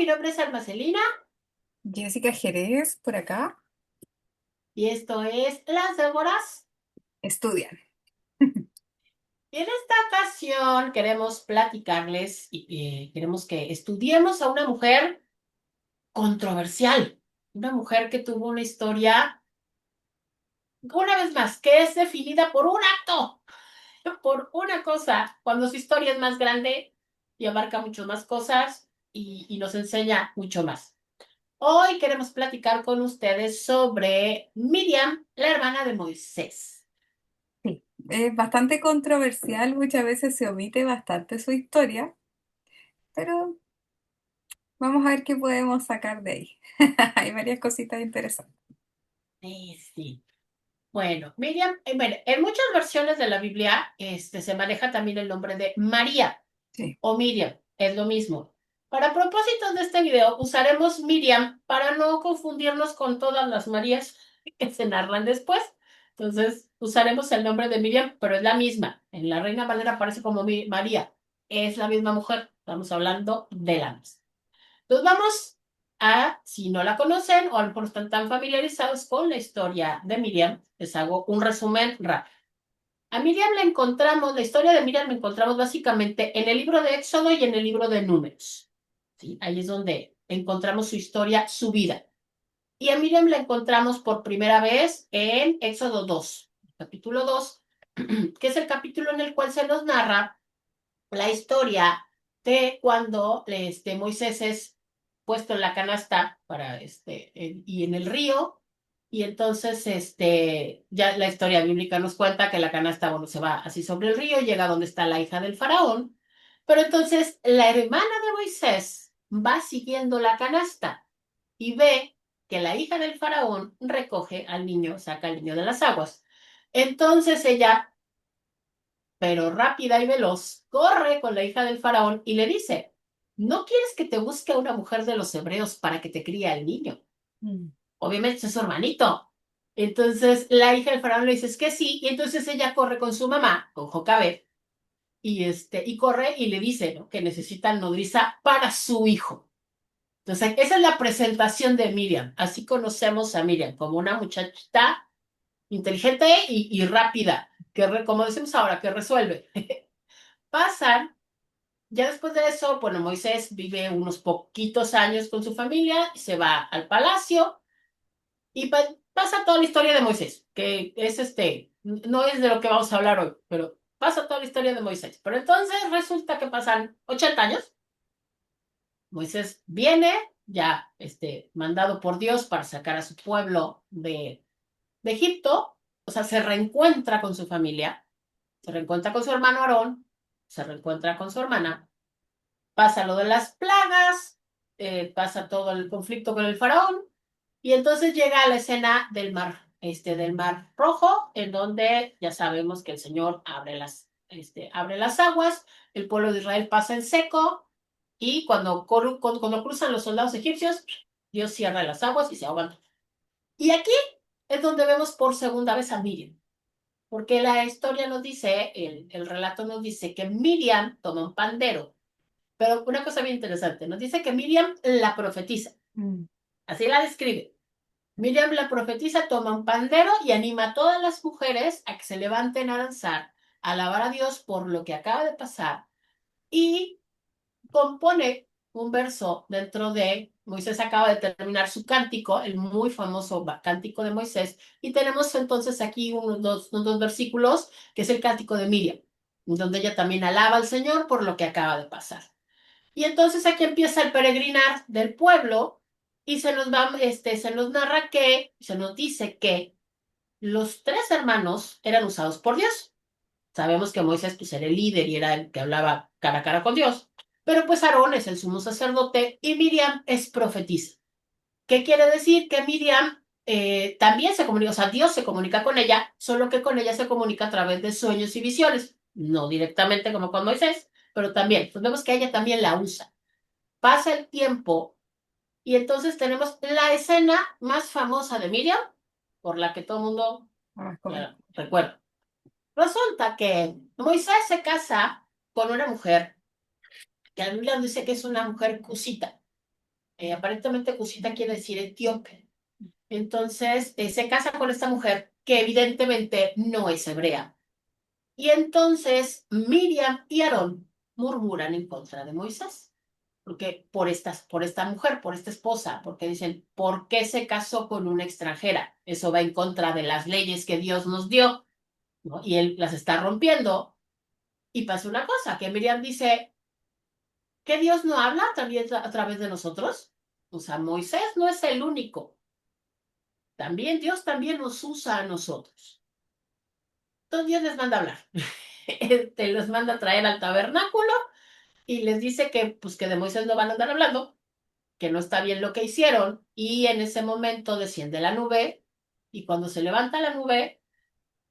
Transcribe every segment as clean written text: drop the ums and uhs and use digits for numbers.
mi nombre es Alma Celina Jessica Jerez, por acá, y esto es Las Déboras. estudian. Y en esta ocasión queremos platicarles y queremos que estudiemos a una mujer controversial, una mujer que tuvo una historia, una vez más, que es definida por un acto, por una cosa, cuando su historia es más grande y abarca mucho más cosas y nos enseña mucho más. Hoy queremos platicar con ustedes sobre Miriam, la hermana de Moisés. Sí. Es bastante controversial, muchas veces se omite bastante su historia, pero vamos a ver qué podemos sacar de ahí. Hay varias cositas interesantes. Sí, sí. Bueno, Miriam, bueno, en muchas versiones de la Biblia, se maneja también el nombre de María Sí. o Miriam, es lo mismo. Para propósitos de este video, usaremos Miriam para no confundirnos con todas las Marías que se narran después. Entonces, usaremos el nombre de Miriam, pero es la misma. En la Reina Valera aparece como María. Es la misma mujer. Estamos hablando de la misma. Entonces vamos a, si no la conocen o a lo mejor no están tan familiarizados con la historia de Miriam, les hago un resumen rápido. A Miriam la encontramos, la historia de Miriam la encontramos básicamente en el libro de Éxodo y en el libro de Números. ¿Sí? Ahí es donde encontramos su historia, su vida. Y a Miriam la encontramos por primera vez en Éxodo 2, capítulo 2, que es el capítulo en el cual se nos narra la historia de cuando Moisés es puesto en la canasta y en el río, y entonces ya la historia bíblica nos cuenta que la canasta, bueno, se va así sobre el río, llega donde está la hija del faraón, pero entonces la hermana de Moisés va siguiendo la canasta y ve que la hija del faraón recoge al niño, saca al niño de las aguas. Entonces ella, pero rápida y veloz, corre con la hija del faraón y le dice, ¿no quieres que te busque una mujer de los hebreos para que te críe al niño? Mm. Obviamente es su hermanito. Entonces la hija del faraón le dice, es que sí, y entonces ella corre con su mamá, con Jocabed, y corre y le dice, ¿no?, que necesita nodriza para su hijo. Entonces, esa es la presentación de Miriam. Así conocemos a Miriam, como una muchachita inteligente y rápida, como decimos ahora, que resuelve. Pasan. Ya después de eso, bueno, Moisés vive unos poquitos años con su familia, se va al palacio y pasa toda la historia de Moisés, que es no es de lo que vamos a hablar hoy, pero pasa toda la historia de Moisés. Pero entonces resulta que pasan 80 años, Moisés viene ya mandado por Dios para sacar a su pueblo de Egipto, o sea, se reencuentra con su familia, se reencuentra con su hermano Aarón, se reencuentra con su hermana. Pasa lo de las plagas, pasa todo el conflicto con el faraón, y entonces llega a la escena del mar Rojo, en donde ya sabemos que el Señor abre las aguas, el pueblo de Israel pasa en seco, y cuando cruzan los soldados egipcios, Dios cierra las aguas y se ahogan. Y aquí es donde vemos por segunda vez a Miriam, porque la historia nos dice, el relato nos dice que Miriam toma un pandero, pero una cosa bien interesante, nos dice que Miriam la profetiza, Mm. así la describe. Miriam la profetiza, toma un pandero y anima a todas las mujeres a que se levanten a danzar, a alabar a Dios por lo que acaba de pasar y compone un verso dentro de Moisés acaba de terminar su cántico, el muy famoso cántico de Moisés, y tenemos entonces aquí unos dos versículos, que es el cántico de Miriam, donde ella también alaba al Señor por lo que acaba de pasar. Y entonces aquí empieza el peregrinar del pueblo y se nos narra se nos dice que los tres hermanos eran usados por Dios. Sabemos que Moisés pues, era el líder y era el que hablaba cara a cara con Dios, pero pues Aarón es el sumo sacerdote y Miriam es profetisa. ¿Qué quiere decir? Que Miriam también se comunica, o sea, Dios se comunica con ella, solo que con ella se comunica a través de sueños y visiones, no directamente como con Moisés, pero también, pues vemos que ella también la usa. Pasa el tiempo y entonces tenemos la escena más famosa de Miriam, por la que todo el mundo Vamos a ver. recuerda. Resulta que Moisés se casa con una mujer que la Biblia dice que es una mujer cusita. Aparentemente Cusita quiere decir etíope. Entonces se casa con esta mujer que evidentemente no es hebrea. Y entonces Miriam y Aarón murmuran en contra de Moisés, porque por esta mujer, por esta esposa, porque dicen, ¿por qué se casó con una extranjera? Eso va en contra de las leyes que Dios nos dio, ¿no? Y él las está rompiendo. Y pasa una cosa, que Miriam dice, ¿que Dios no habla también a través de nosotros? O sea, Moisés no es el único. También Dios también nos usa a nosotros. Entonces Dios les manda a hablar. Los manda a traer al tabernáculo y les dice que, pues, que de Moisés no van a andar hablando, que no está bien lo que hicieron, y en ese momento desciende la nube, y cuando se levanta la nube,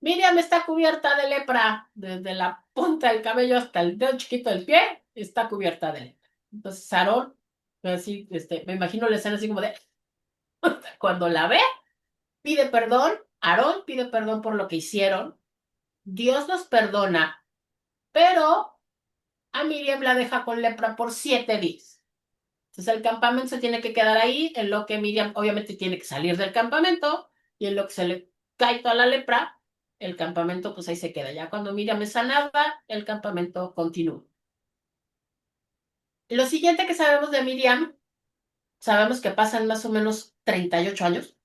Miriam está cubierta de lepra, desde la punta del cabello hasta el dedo chiquito del pie, está cubierta de lepra. Entonces Aarón, así, me imagino la escena así como de, cuando la ve, pide perdón, Aarón pide perdón por lo que hicieron, Dios los perdona, pero a Miriam la deja con lepra por 7 días. Entonces el campamento se tiene que quedar ahí, en lo que Miriam obviamente tiene que salir del campamento, y en lo que se le cae toda la lepra, el campamento pues ahí se queda. Ya cuando Miriam es sanada, el campamento continúa. Lo siguiente que sabemos de Miriam, sabemos que pasan más o menos 38 años,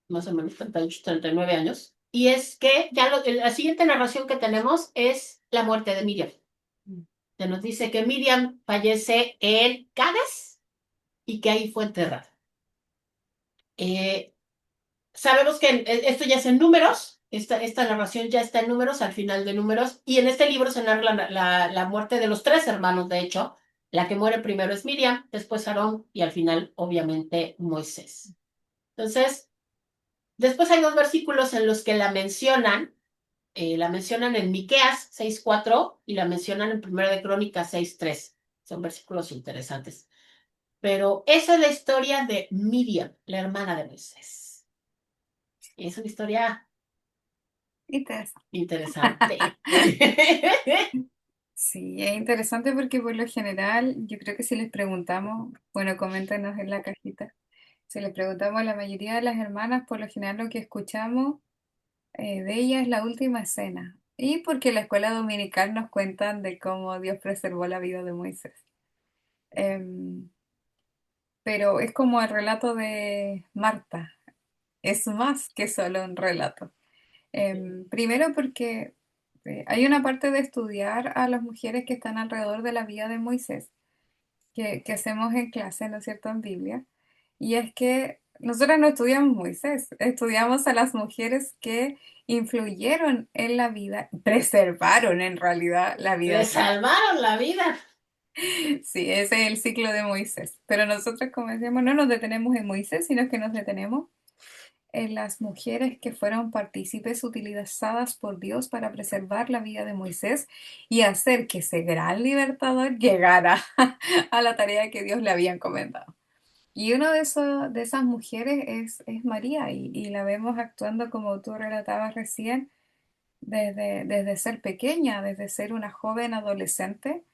más o menos 38, 39 años, y es que ya la siguiente narración que tenemos es la muerte de Miriam. Se nos dice que Miriam fallece en Cádiz y que ahí fue enterrada. Eh, Sabemos que esto ya es en números, esta narración ya está en números, al final de números, y en este libro se narra la muerte de los 3 hermanos, de hecho. La que muere primero es Miriam, después Aarón y al final, obviamente, Moisés. Entonces, después hay 2 versículos en los que la mencionan en Miqueas 6:4 y la mencionan en Primera de Crónicas 6:3. Son versículos interesantes. Pero esa es la historia de Miriam, la hermana de Moisés. Es una historia Interesante. interesante. Sí, es interesante porque por lo general yo creo que si les preguntamos, bueno, coméntanos en la cajita, si les preguntamos a la mayoría de las hermanas, por lo general lo que escuchamos de ella es la última escena. Y porque en la escuela dominical nos cuentan de cómo Dios preservó la vida de Moisés. Em, pero es como el relato de Marta, es más que solo un relato. Primero porque hay una parte de estudiar a las mujeres que están alrededor de la vida de Moisés, que hacemos en clase, ¿no es cierto?, en Biblia. Y es que nosotras no estudiamos Moisés, estudiamos a las mujeres que influyeron en la vida, preservaron en realidad la vida Le de Moisés. salvaron la vida. Sí, ese es el ciclo de Moisés. Pero nosotros, como decíamos, no nos detenemos en Moisés, sino que nos detenemos en las mujeres que fueron partícipes utilizadas por Dios para preservar la vida de Moisés y hacer que ese gran libertador llegara a la tarea que Dios le había encomendado. Y una de esas mujeres es María y la vemos actuando como tú relatabas recién, desde ser pequeña, desde ser una joven adolescente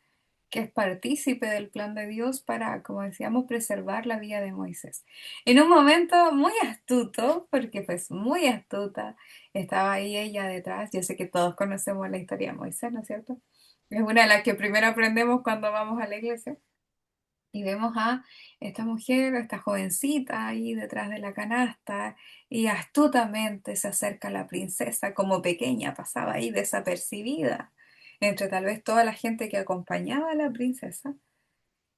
que es partícipe del plan de Dios para, como decíamos, preservar la vida de Moisés. En un momento muy astuto, porque pues muy astuta, estaba ahí ella detrás. Yo sé que todos conocemos la historia de Moisés, ¿no es cierto? Es una de las que primero aprendemos cuando vamos a la iglesia. Y vemos a esta mujer, esta jovencita ahí detrás de la canasta y astutamente se acerca a la princesa como pequeña, pasaba ahí desapercibida entre tal vez toda la gente que acompañaba a la princesa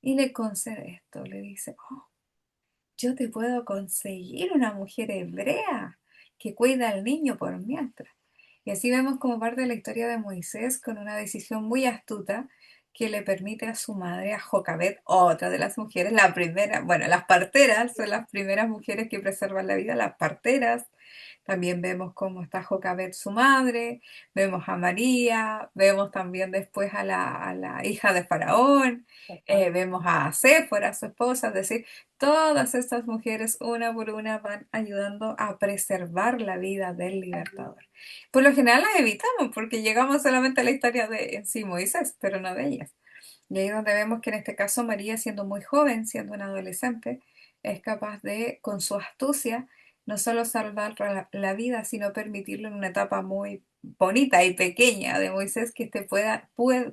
y le concede esto, le dice, oh, yo te puedo conseguir una mujer hebrea que cuida al niño por mientras. Y así vemos como parte de la historia de Moisés con una decisión muy astuta que le permite a su madre, a Jocabet, otra de las mujeres, la primera, bueno, las parteras son las primeras mujeres que preservan la vida, las parteras. También vemos cómo está Jocabet, su madre, vemos a María, vemos también después a la hija de Faraón, vemos a Séfora, su esposa, es decir, todas estas mujeres una por una van ayudando a preservar la vida del libertador. Por lo general las evitamos porque llegamos solamente a la historia de en sí Moisés, pero no de ellas. Y ahí es donde vemos que en este caso María, siendo muy joven, siendo una adolescente, es capaz de, con su astucia, no solo salvar la vida, sino permitirlo en una etapa muy bonita y pequeña de Moisés que este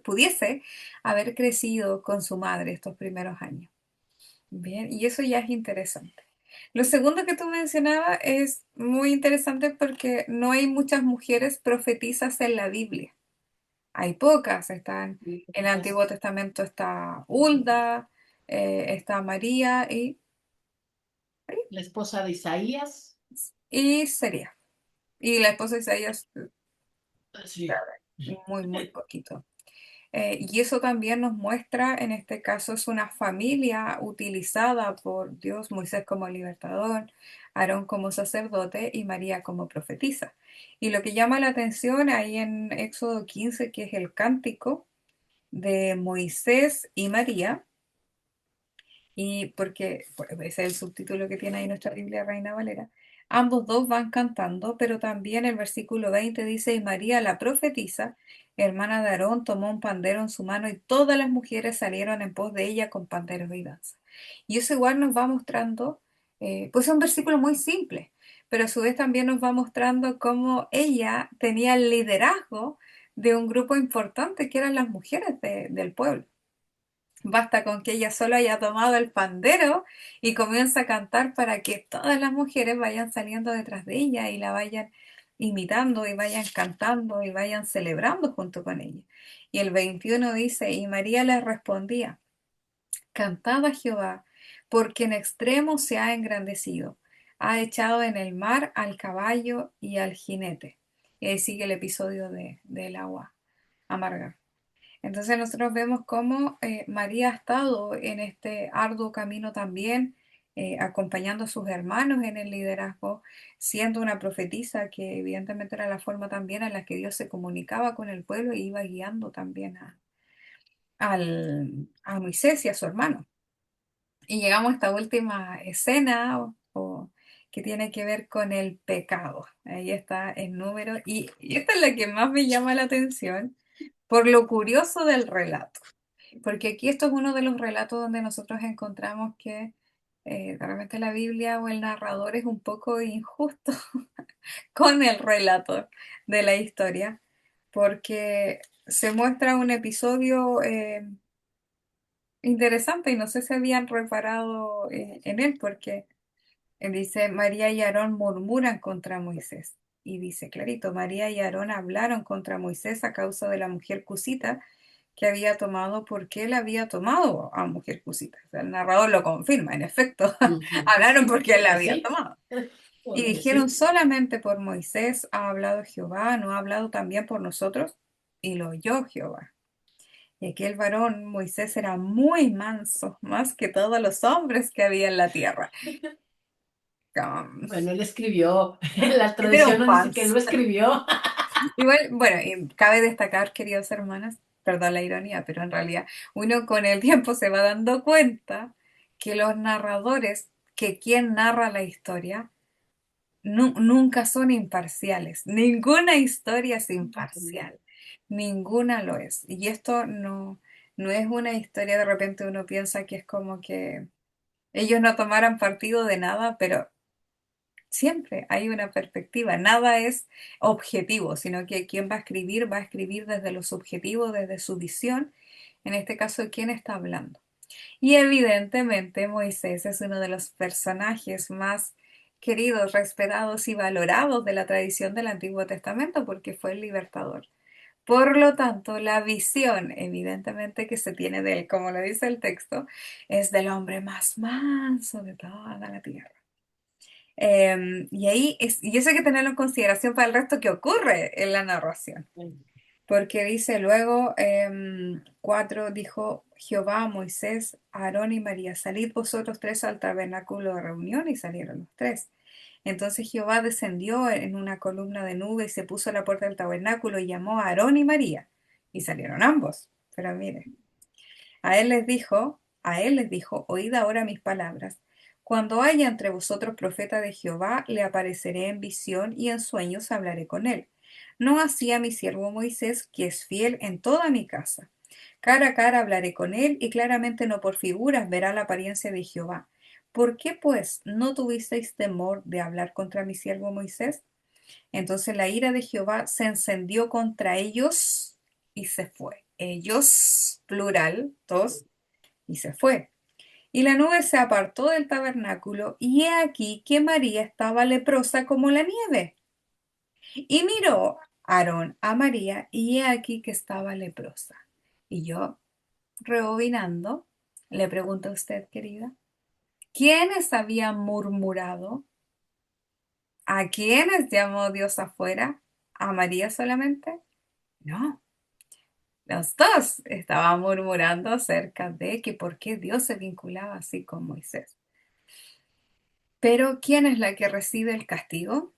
pudiese haber crecido con su madre estos primeros años. Bien, y eso ya es interesante. Lo segundo que tú mencionabas es muy interesante porque no hay muchas mujeres profetizas en la Biblia. Hay pocas, están en el Antiguo Testamento está Hulda, está María La esposa de Isaías. y sería. Y la esposa de Isaías, Sí. muy, muy poquito. Y eso también nos muestra, en este caso es una familia utilizada por Dios, Moisés como libertador, Aarón como sacerdote y María como profetisa. Y lo que llama la atención ahí en Éxodo 15, que es el cántico de Moisés y María, y porque pues, ese es el subtítulo que tiene ahí nuestra Biblia Reina Valera. Ambos dos van cantando, pero también el versículo 20 dice, y María la profetisa, hermana de Aarón, tomó un pandero en su mano y todas las mujeres salieron en pos de ella con panderos y danza. Y eso igual nos va mostrando, pues es un versículo muy simple, pero a su vez también nos va mostrando cómo ella tenía el liderazgo de un grupo importante que eran las mujeres del pueblo. Basta con que ella solo haya tomado el pandero y comienza a cantar para que todas las mujeres vayan saliendo detrás de ella y la vayan imitando y vayan cantando y vayan celebrando junto con ella. Y el 21 dice, y María les respondía, cantad a Jehová, porque en extremo se ha engrandecido, ha echado en el mar al caballo y al jinete. Y ahí sigue el episodio del agua amarga. Entonces nosotros vemos cómo María ha estado en este arduo camino también, acompañando a sus hermanos en el liderazgo, siendo una profetisa que evidentemente era la forma también en la que Dios se comunicaba con el pueblo y iba guiando también a Moisés y a su hermano. Y llegamos a esta última escena que tiene que ver con el pecado. Ahí está el número y esta es la que más me llama la atención por lo curioso del relato. Porque aquí esto es uno de los relatos donde nosotros encontramos que realmente la Biblia o el narrador es un poco injusto con el relato de la historia, porque se muestra un episodio interesante y no sé si habían reparado en él, porque dice, María y Aarón murmuran contra Moisés. Y dice, clarito, María y Aarón hablaron contra Moisés a causa de la mujer cusita que había tomado porque él había tomado a mujer cusita. O sea, el narrador lo confirma, en efecto, Ujú. hablaron porque él la Pues había sí, tomado. Y pues dijeron, sí. solamente por Moisés ha hablado Jehová, no ha hablado también por nosotros. Y lo oyó Jehová. Y aquel varón, Moisés, era muy manso, más que todos los hombres que había en la tierra. Um, Bueno, él escribió, la Este era tradición un nos dice que él pants. lo escribió. Igual, bueno, y cabe destacar, queridos hermanos, perdón la ironía, pero en realidad uno con el tiempo se va dando cuenta que los narradores, que quien narra la historia, nunca son imparciales. Ninguna historia es imparcial. Ninguna lo es. Y esto no es una historia, de repente uno piensa que es como que ellos no tomaran partido de nada, pero siempre hay una perspectiva, nada es objetivo, sino que quien va a escribir desde lo subjetivo, desde su visión, en este caso, ¿quién está hablando? Y evidentemente Moisés es uno de los personajes más queridos, respetados y valorados de la tradición del Antiguo Testamento porque fue el libertador. Por lo tanto, la visión, evidentemente, que se tiene de él, como lo dice el texto, es del hombre más manso de toda la tierra. Y eso hay que tenerlo en consideración para el resto que ocurre en la narración, porque dice luego, 4, dijo Jehová a Moisés, a Aarón y María, salid vosotros tres al tabernáculo de reunión, y salieron los tres. Entonces Jehová descendió en una columna de nube y se puso a la puerta del tabernáculo y llamó a Aarón y María, y salieron ambos. Pero mire, a él les dijo, oíd ahora mis palabras. Cuando haya entre vosotros profeta de Jehová, le apareceré en visión y en sueños hablaré con él. No así a mi siervo Moisés, que es fiel en toda mi casa. Cara a cara hablaré con él y claramente no por figuras verá la apariencia de Jehová, ¿Por qué pues no tuvisteis temor de hablar contra mi siervo Moisés? Entonces la ira de Jehová se encendió contra ellos y se fue. Ellos, plural, dos, y se fue. Y la nube se apartó del tabernáculo, y he aquí que María estaba leprosa como la nieve. Y miró Aarón a María, y he aquí que estaba leprosa. Y yo, rebobinando, le pregunto a usted, querida, ¿quiénes habían murmurado? ¿A quiénes llamó Dios afuera? ¿A María solamente? No, los dos estaban murmurando acerca de que por qué Dios se vinculaba así con Moisés. Pero ¿quién es la que recibe el castigo?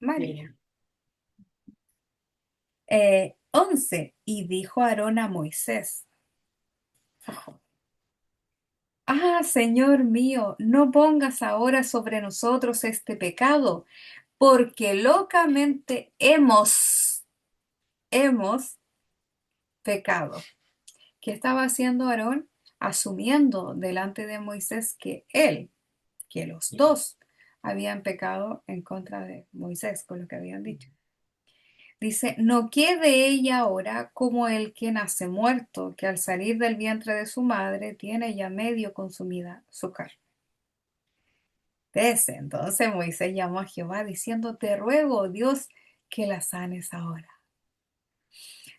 María. Mira, 11. Y dijo Aarón a Moisés, ah, Señor mío, no pongas ahora sobre nosotros este pecado, porque locamente hemos pecado. ¿Qué estaba haciendo Aarón? Asumiendo delante de Moisés que los dos habían pecado en contra de Moisés, con lo que habían dicho. Dice, no quede ella ahora como el que nace muerto, que al salir del vientre de su madre tiene ya medio consumida su carne. Desde entonces Moisés llamó a Jehová diciendo, te ruego, Dios, que la sanes ahora.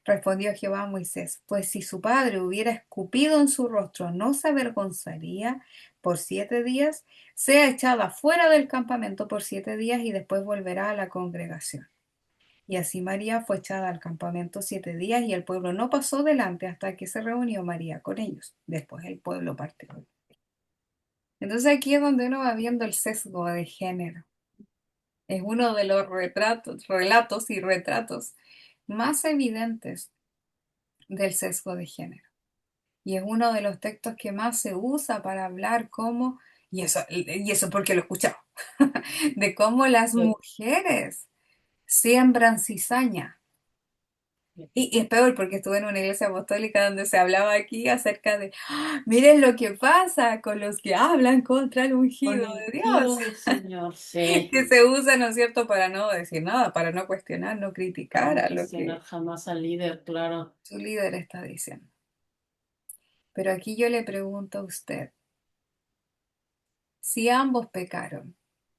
Respondió Jehová a Moisés, pues si su padre hubiera escupido en su rostro, ¿no se avergonzaría por 7 días? Sea echada fuera del campamento por 7 días y después volverá a la congregación. Y así María fue echada al campamento 7 días y el pueblo no pasó delante hasta que se reunió María con ellos. Después el pueblo partió. Entonces aquí es donde uno va viendo el sesgo de género. Es uno de los relatos y retratos más evidentes del sesgo de género. Y es uno de los textos que más se usa para hablar cómo, y eso porque lo he escuchado, de cómo las yo- mujeres siembran cizaña. Y es peor porque estuve en una iglesia apostólica donde se hablaba aquí acerca de, "Ah, miren lo que pasa con los que hablan contra el con ungido el de Dios, tiro del Señor, sí. que se usa, ¿no es cierto?, para no decir nada, para no cuestionar, no Para criticar no a lo cuestionar que jamás al líder, claro. su líder está diciendo. Pero aquí yo le pregunto a usted, si ambos pecaron,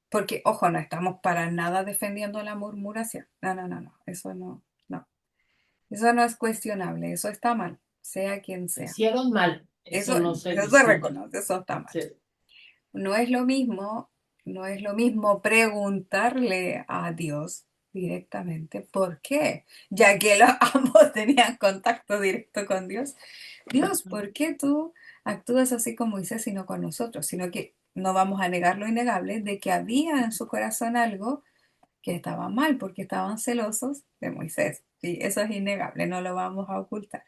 porque, ojo, no estamos para nada defendiendo la murmuración, no, no, no, no, eso no, no, eso no es cuestionable, eso está mal, sea quien sea. Hicieron mal, Eso, eso no se eso se discute. reconoce, eso está mal. Sí. No es lo mismo, no es lo mismo preguntarle a Dios directamente por qué, ya que ambos tenían contacto directo con Dios. Dios, Ujú. ¿por qué tú actúas así con Moisés y no con nosotros? Sino que no vamos a negar lo innegable de que había en su corazón algo que estaba mal, porque estaban celosos de Moisés. Sí, eso es innegable, no lo vamos a ocultar.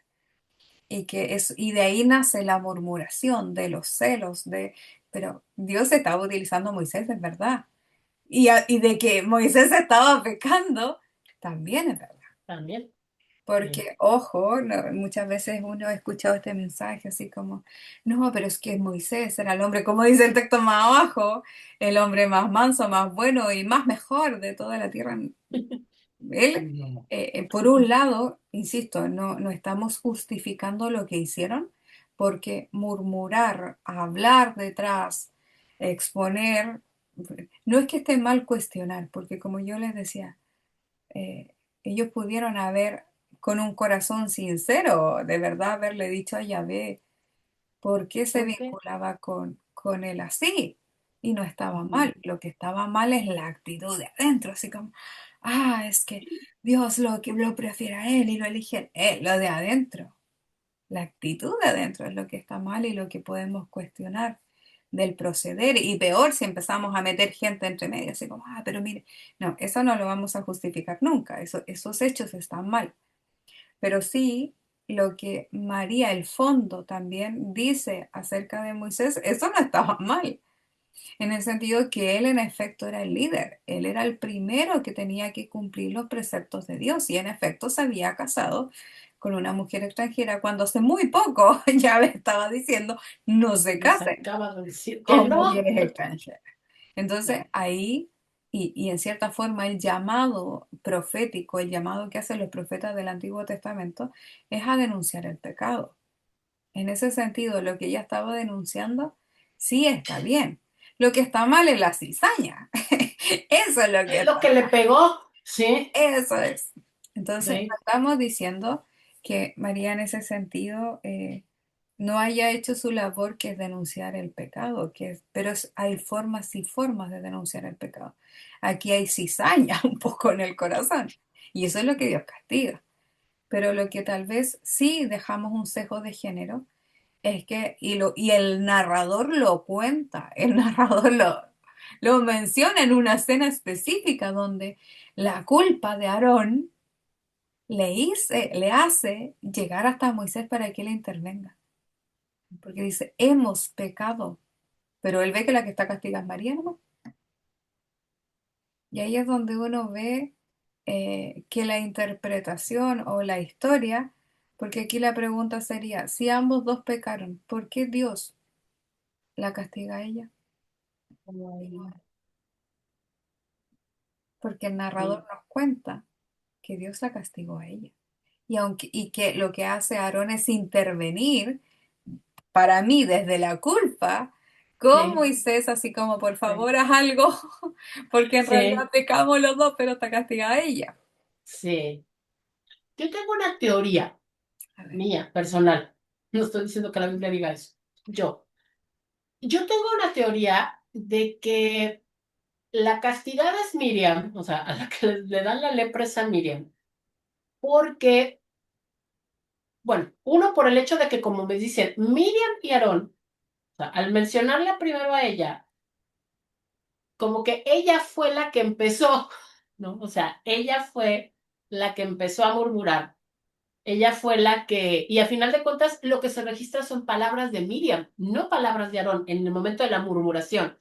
Y de ahí nace la murmuración de los celos, pero Dios estaba utilizando a Moisés, es verdad. Y de que Moisés estaba pecando, también es verdad. También. Sí. Porque, ojo, muchas veces uno ha escuchado este mensaje así como, no, pero es que Moisés era el hombre, como dice el texto más abajo, el hombre más manso, más bueno y más mejor de toda la tierra. Él, No. por un lado, insisto, no estamos justificando lo que hicieron, porque murmurar, hablar detrás, exponer, no es que esté mal cuestionar, porque como yo les decía, eh, ellos pudieron haber, con un corazón sincero, de verdad haberle dicho a Yahvé por qué se ¿Por qué? vinculaba con él así. Y no estaba Ujú. mal. Lo que estaba mal es la actitud de adentro, así como, ah, es que Dios lo prefiere a él y lo elige él, lo de adentro. La actitud de adentro es lo que está mal y lo que podemos cuestionar del proceder. Y peor si empezamos a meter gente entre medio, así como, ah, pero mire, no, eso no lo vamos a justificar nunca. Esos hechos están mal. Pero sí, lo que María, el fondo también dice acerca de Moisés, eso no estaba mal. en el sentido que él en efecto era el líder, él era el primero que tenía que cumplir los preceptos de Dios y en efecto se había casado con una mujer extranjera cuando hace muy poco ya me estaba diciendo no se Les casen acaba de decir que con no. mujeres extranjeras. Entonces ahí, y en cierta forma el llamado profético, el llamado que hacen los profetas del Antiguo Testamento es a denunciar el pecado. En ese sentido, lo que ella estaba denunciando sí está bien. Lo que está mal es la cizaña. Eso es lo que Es lo está que le mal. pegó, sí, Eso es. Entonces, no sí, estamos diciendo que María en ese sentido no haya hecho su labor que es denunciar el pecado, pero hay formas y formas de denunciar el pecado. Aquí hay cizaña un poco en el corazón y eso es lo que Dios castiga. Pero lo que tal vez sí dejamos un sesgo de género es que, y el narrador lo cuenta, el narrador lo menciona en una escena específica donde la culpa de Aarón le hace llegar hasta Moisés para que él intervenga. Porque dice, hemos pecado, pero él ve que la que está castigada es María, ¿no? Y ahí es donde uno ve que la interpretación o la historia, porque aquí la pregunta sería, si ambos dos pecaron, ¿por qué Dios la castiga a ella? Porque el narrador sí, nos cuenta que Dios la castigó a ella. Y que lo que hace Aarón es intervenir, para mí, desde la culpa, con sí, Moisés, así como, por sí, favor, haz algo, porque en realidad sí, pecamos los dos, pero está castigada ella. sí. Yo tengo una teoría A ver, mía, personal. No estoy diciendo que la Biblia diga eso. Yo tengo una teoría de que la castigada es Miriam, o sea, a la que le dan la lepra es a Miriam, porque, bueno, uno por el hecho de que, como me dicen, Miriam y Aarón, o sea, al mencionarla primero a ella, como que ella fue la que empezó, ¿no? O sea, ella fue la que empezó a murmurar. Ella fue la que, y a final de cuentas, lo que se registra son palabras de Miriam, no palabras de Aarón en el momento de la murmuración.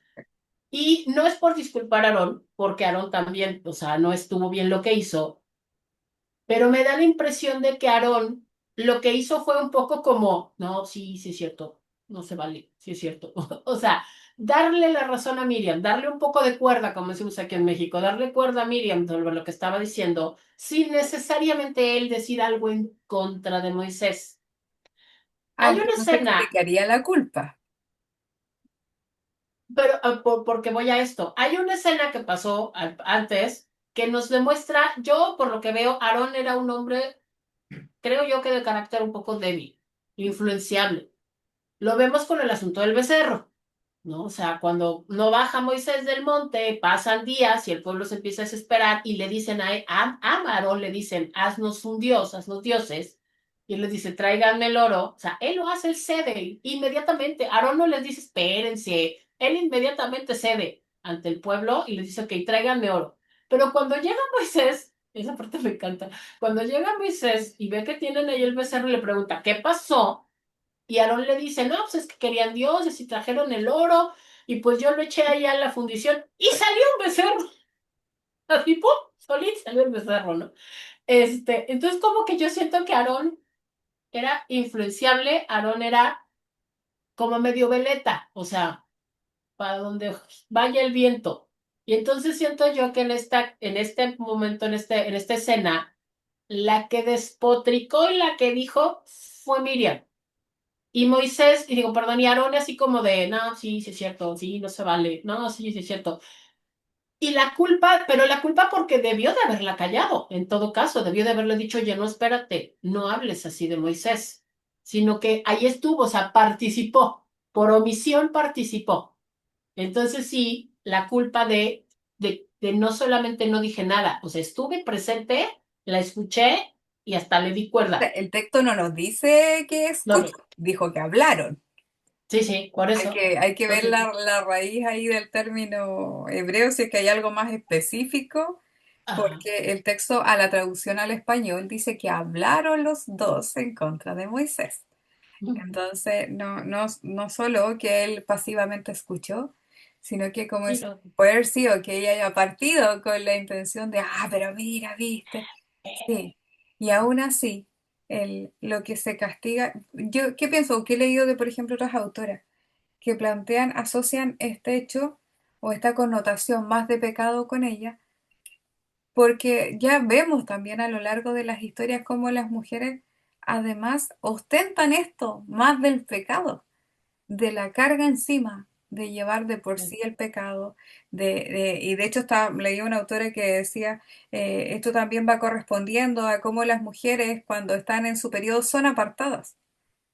Y no es por disculpar a Aarón, porque Aarón también, o sea, no estuvo bien lo que hizo, pero me da la impresión de que Aarón lo que hizo fue un poco como, no, sí, sí es cierto, no se vale, sí es cierto. O sea, darle la razón a Miriam, darle un poco de cuerda, como decimos aquí en México, darle cuerda a Miriam sobre lo que estaba diciendo, sin necesariamente él decir algo en contra de Moisés. Hay aunque una no se escena, explicaría la culpa. pero porque voy a esto, hay una escena que pasó antes que nos demuestra, yo por lo que veo, Aarón era un hombre, creo yo que de carácter un poco débil, influenciable. Lo vemos con el asunto del becerro, ¿no? O sea, cuando no baja Moisés del monte, pasan días y el pueblo se empieza a desesperar y le dicen a Aarón, le dicen, haznos un dios, haznos dioses. Y él les dice, tráiganme el oro. O sea, él lo hace, él cede inmediatamente. Aarón no les dice, espérense. Él inmediatamente cede ante el pueblo y les dice, ok, tráiganme oro. Pero cuando llega Moisés, esa parte me encanta, cuando llega Moisés y ve que tienen ahí el becerro y le pregunta, ¿qué pasó? Y Aarón le dice, no, pues es que querían dioses y trajeron el oro, y pues yo lo eché ahí a la fundición, y salió un becerro, así, ¡pum! Solito salió el becerro, ¿no? Entonces como que yo siento que Aarón era influenciable, Aarón era como medio veleta, o sea, para donde vaya el viento. Y entonces siento yo que en este momento, en esta escena, la que despotricó y la que dijo fue Miriam. Y Moisés, y digo, perdón, y Aarón así como de, no, sí, sí es cierto, sí, no se vale, no, sí, sí es cierto. Y la culpa, pero la culpa porque debió de haberla callado, en todo caso, debió de haberle dicho, oye, no, espérate, no hables así de Moisés, sino que ahí estuvo, o sea, participó, por omisión participó. Entonces sí, la culpa de no solamente no dije nada, o sea, estuve presente, la escuché y hasta le di cuerda. El texto no nos dice que No, escuchó, dijo que hablaron. sí, sí, por eso. Hay que ver Entonces, la raíz ahí del término hebreo, si es que hay algo más específico, ajá. porque el texto a la traducción al español dice que hablaron los dos en contra de Moisés. Entonces, no solo que él pasivamente escuchó, sino que como Y es, lo, puede haber sido que ella haya partido con la intención de, pero mira, viste, sí, y aún así, lo que se castiga, yo, ¿qué pienso? ¿Qué he leído de, por ejemplo, otras autoras que plantean, asocian este hecho o esta connotación más de pecado con ella? Porque ya vemos también a lo largo de las historias cómo las mujeres además ostentan esto más del pecado, de la carga encima, de llevar de por sí el pecado, y de hecho leí una autora que decía, esto también va correspondiendo a cómo las mujeres cuando están en su periodo son apartadas,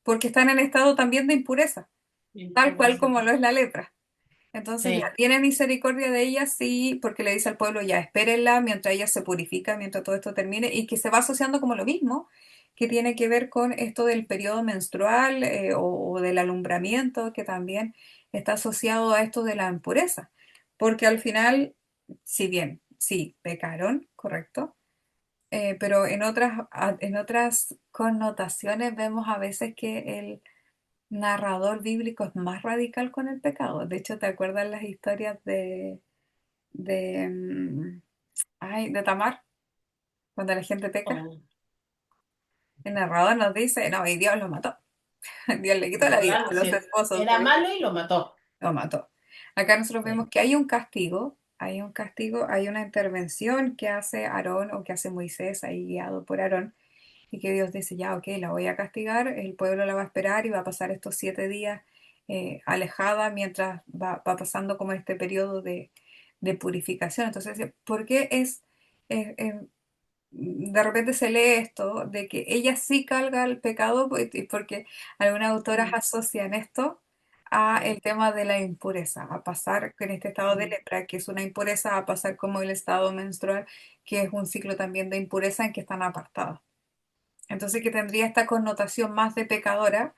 porque están en estado también de impureza, tal por cual eso, como lo es la lepra. Entonces ya sí, tiene misericordia de ella, sí, porque le dice al pueblo, ya espérenla mientras ella se purifica, mientras todo esto termine, y que se va asociando como lo mismo, que tiene que ver con esto del periodo menstrual o del alumbramiento, que también está asociado a esto de la impureza. Porque al final, si bien, sí, pecaron, correcto, pero en otras connotaciones vemos a veces que el narrador bíblico es más radical con el pecado. De hecho, ¿te acuerdas las historias de, de Tamar, cuando la gente peca? oh, El narrador nos dice, no, y Dios lo mató. Dios le quitó la vida literal, a los sí, esposos era porque malo y lo mató. lo mató. Acá nosotros Sí, vemos que hay un castigo, hay una intervención que hace Aarón o que hace Moisés, ahí guiado por Aarón, y que Dios dice, ya, ok, la voy a castigar, el pueblo la va a esperar y va a pasar estos 7 días alejada mientras va pasando como este periodo de purificación. Entonces, ¿por qué de repente se lee esto de que ella sí carga el pecado? Y porque algunas autoras mm, asocian esto a sí, el tema de la impureza, a pasar en este estado de mm, lepra, que es una impureza, a pasar como el estado menstrual, que es un ciclo también de impureza en que están apartadas. Entonces que tendría esta connotación más de pecadora,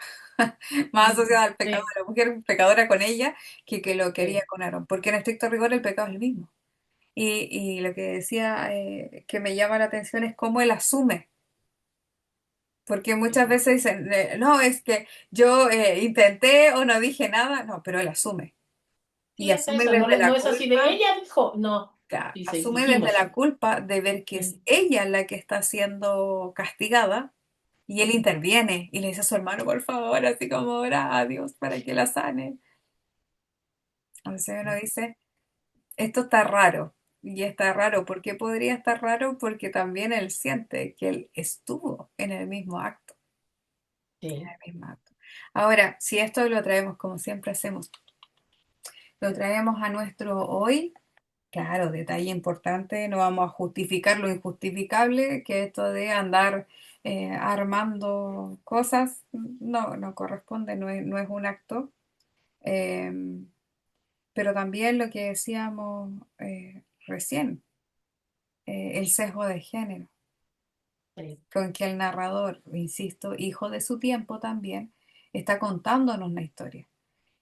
más asociada al pecado sí, de la mujer pecadora con ella, que lo quería sí, con Aarón, porque en estricto rigor el pecado es el mismo. Y lo que decía que me llama la atención es cómo él asume, porque muchas ujú. veces dicen, no, es que yo intenté o no dije nada, no, pero él asume. Y Sí, es asume eso, no, desde no la es así de culpa. ella dijo, no, Claro, dice, asume desde dijimos. la culpa de ver que es Sí, ella la que está siendo castigada y él sí, interviene y le dice a su hermano, por favor, así como ora a Dios para que la sane. Entonces uno dice, esto está raro. Y está raro. ¿Por qué podría estar raro? Porque también él siente que él estuvo en el mismo acto, en sí, el mismo acto. Ahora, si esto lo traemos como siempre hacemos, lo traemos a nuestro hoy. Claro, detalle importante, no vamos a justificar lo injustificable, que esto de andar armando cosas, no, no corresponde, no es un acto. Eh, pero también lo que decíamos recién, el sesgo de género, sí, con que el narrador, insisto, hijo de su tiempo también, está contándonos una historia.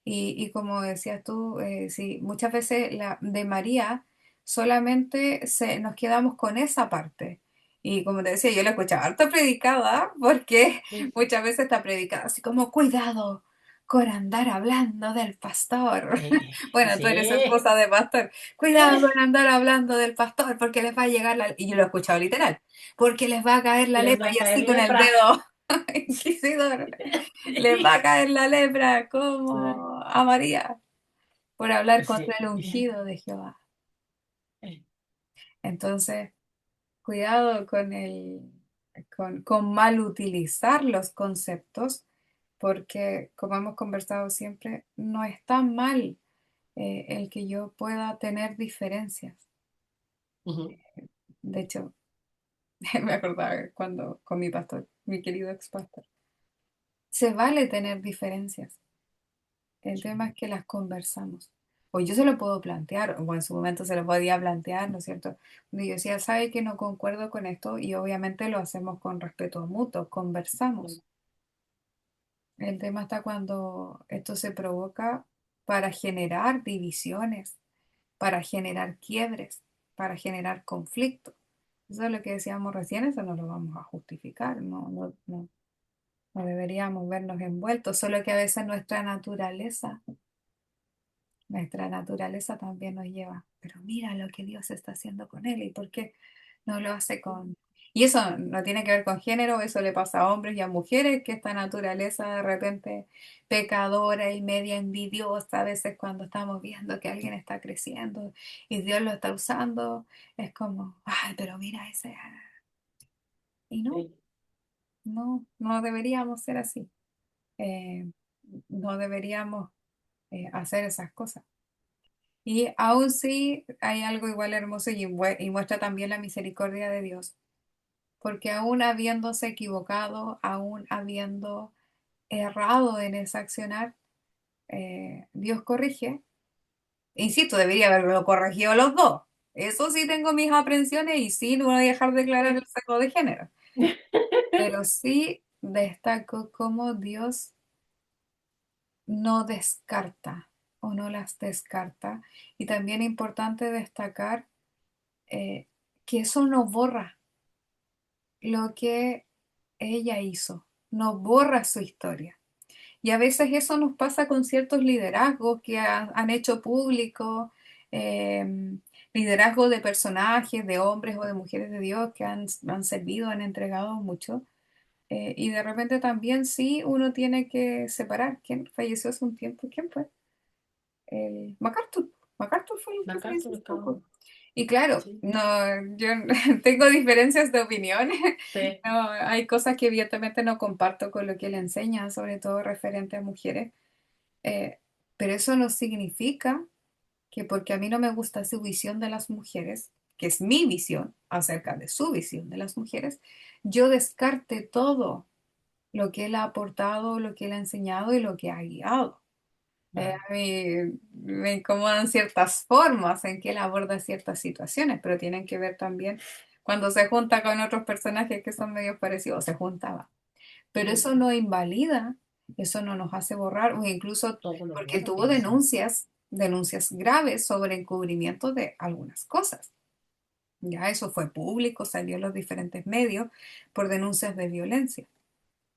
Y como decías tú, sí, muchas veces de María solamente nos quedamos con esa parte. Y como te decía, yo la escuchaba harto predicada porque sí, muchas veces está predicada así como cuidado con andar hablando del pastor. Bueno, tú eres sí, esposa de pastor. Cuidado con andar hablando del pastor porque les va a llegar y yo lo he escuchado literal, porque les va a caer la les lepra va a y caer así con el lepra. dedo. Inquisidor. Les va a caer la lepra como a María por hablar contra Sí, el sí, ungido de Jehová. Entonces, cuidado con mal utilizar los conceptos, porque como hemos conversado siempre, no está mal el que yo pueda tener diferencias. ujú, De hecho, me acordaba cuando con mi pastor, mi querido ex pastor, se vale tener diferencias. El tema es que las conversamos. O yo se lo puedo plantear, o en su momento se lo podía plantear, ¿no es cierto? Donde yo decía, sabe que no concuerdo con esto y obviamente lo hacemos con respeto mutuo, conversamos. El tema está cuando esto se provoca para generar divisiones, para generar quiebres, para generar conflictos. Eso es lo que decíamos recién, eso no lo vamos a justificar, no, no, no, no deberíamos vernos envueltos, solo que a veces nuestra naturaleza Nuestra naturaleza también nos lleva, pero mira lo que Dios está haciendo con él y por qué no lo hace con... Y eso no tiene que ver con género, eso le pasa a hombres y a mujeres, que esta naturaleza de repente pecadora y media envidiosa, a veces cuando estamos viendo que alguien está creciendo y Dios lo está usando, es como, ay, pero mira ese... Y no, Sí. no deberíamos ser así. Eh, no deberíamos hacer esas cosas. Y aún sí hay algo igual hermoso y muestra también la misericordia de Dios, porque aún habiéndose equivocado, aún habiendo errado en ese accionar, Dios corrige. Insisto, debería haberlo corregido los dos. Eso sí tengo mis aprensiones y sí, no voy a dejar de declarar el sesgo de género, pero sí destaco cómo Dios no descarta o no las descarta. Y también es importante destacar eh, que eso no borra lo que ella hizo, no borra su historia. Y a veces eso nos pasa con ciertos liderazgos que han hecho público, eh, liderazgo de personajes, de hombres o de mujeres de Dios que han servido, han entregado mucho. Y de repente también sí uno tiene que separar. ¿Quién falleció hace un tiempo? ¿Quién fue? MacArthur. MacArthur fue el que falleció MacArthur hace acabó. poco. Y claro, Sí, no, yo tengo diferencias de opiniones. sí, No, hay cosas que evidentemente no comparto con lo que él enseña, sobre todo referente a mujeres. Eh, pero eso no significa que porque a mí no me gusta su visión de las mujeres, que es mi visión acerca de su visión de las mujeres, yo descarte todo lo que él ha aportado, lo que él ha enseñado y lo que ha guiado. claro. A mí me incomodan ciertas formas en que él aborda ciertas situaciones, pero tienen que ver también cuando se junta con otros personajes que son medio parecidos, se juntaba. Pero Sí, eso no invalida, eso no nos hace borrar, o incluso todo lo porque bueno que tuvo hizo. denuncias graves sobre encubrimiento de algunas cosas. Ya eso fue público, salió en los diferentes medios por denuncias de violencia.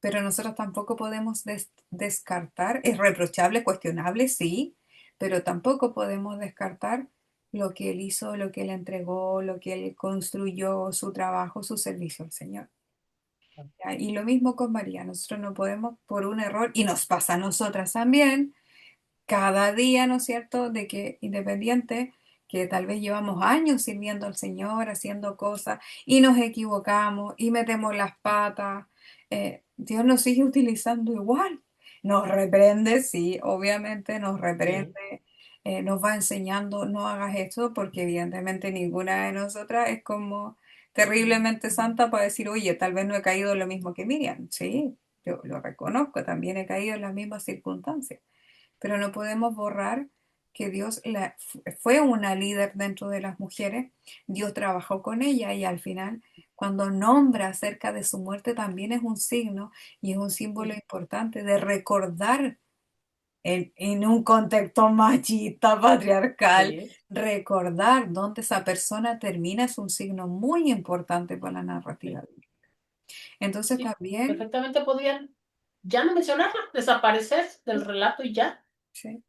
Pero nosotros tampoco podemos descartar, es reprochable, cuestionable, sí, pero tampoco podemos descartar lo que él hizo, lo que él entregó, lo que él construyó, su trabajo, su servicio al Señor. ¿Ya? Y lo mismo con María, nosotros no podemos por un error, y nos pasa a nosotras también, cada día, ¿no es cierto?, de que independiente, que tal vez llevamos años sirviendo al Señor, haciendo cosas, y nos equivocamos y metemos las patas, Dios nos sigue utilizando igual. Nos reprende, sí, obviamente nos Sí, reprende, nos va enseñando, no hagas esto, porque evidentemente ninguna de nosotras es como terriblemente santa para decir, oye, tal vez no he caído en lo mismo que Miriam. Sí, yo lo reconozco, también he caído en las mismas circunstancias, pero no podemos borrar que fue una líder dentro de las mujeres, Dios trabajó con ella y al final, cuando nombra acerca de su muerte, también es un signo y es un símbolo importante de recordar en un contexto machista, patriarcal, sí, recordar dónde esa persona termina es un signo muy importante para la narrativa. sí, Entonces sí. también, Perfectamente podían ya no mencionarla, desaparecer del sí, relato y ya. sí.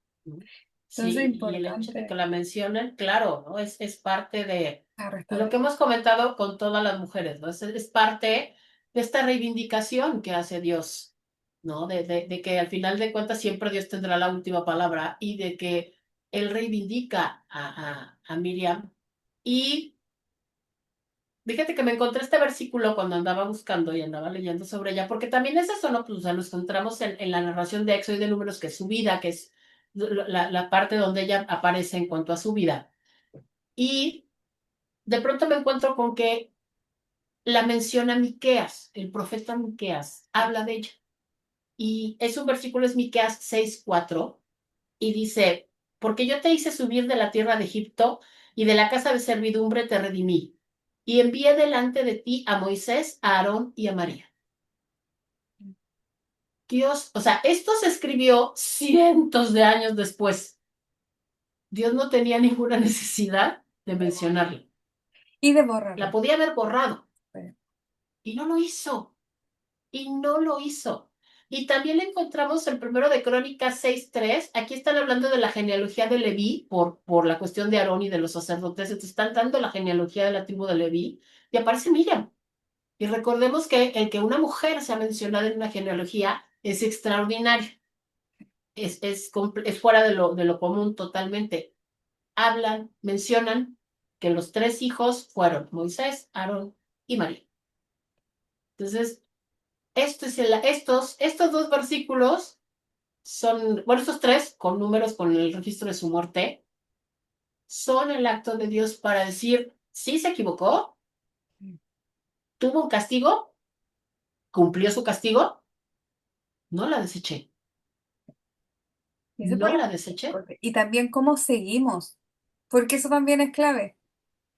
Entonces es Sí, y el hecho de que importante la mencionen, claro, ¿no? Es parte la de lo restauración. que hemos comentado con todas las mujeres, ¿no? Es parte de esta reivindicación que hace Dios, ¿no? De que al final de cuentas siempre Dios tendrá la última palabra y de que Él reivindica a Miriam. Y fíjate que me encontré este versículo cuando andaba buscando y andaba leyendo sobre ella, porque también es eso, ¿no? Pues, o sea, nos encontramos en la narración de Éxodo y de Números, que es su vida, que es la parte donde ella aparece en cuanto a su vida. Y de pronto me encuentro con que la menciona Miqueas, el profeta Miqueas, habla de ella. Y es un versículo, es Miqueas 6:4, y dice, porque yo te hice subir de la tierra de Egipto y de la casa de servidumbre te redimí, y envié delante de ti a Moisés, a Aarón y a María. Dios, o sea, esto se escribió cientos de años después. Dios no tenía ninguna necesidad de mencionarla. Y de La borrarlo. podía haber borrado Sí. y no lo hizo. Y no lo hizo. Y también encontramos el primero de Crónicas 6:3. Aquí están hablando de la genealogía de Leví por la cuestión de Aarón y de los sacerdotes. Entonces están dando la genealogía de la tribu de Leví y aparece Miriam. Y recordemos que el que una mujer sea mencionada en una genealogía es extraordinario. Es fuera de lo común totalmente. Hablan, mencionan que los tres hijos fueron Moisés, Aarón y María. Entonces, estos dos versículos son, bueno, estos tres, con números con el registro de su muerte, son el acto de Dios para decir, sí se equivocó, tuvo un castigo, cumplió su castigo, no la deseché, Y eso es no súper la deseché. importante. Y también cómo seguimos, porque eso también es clave.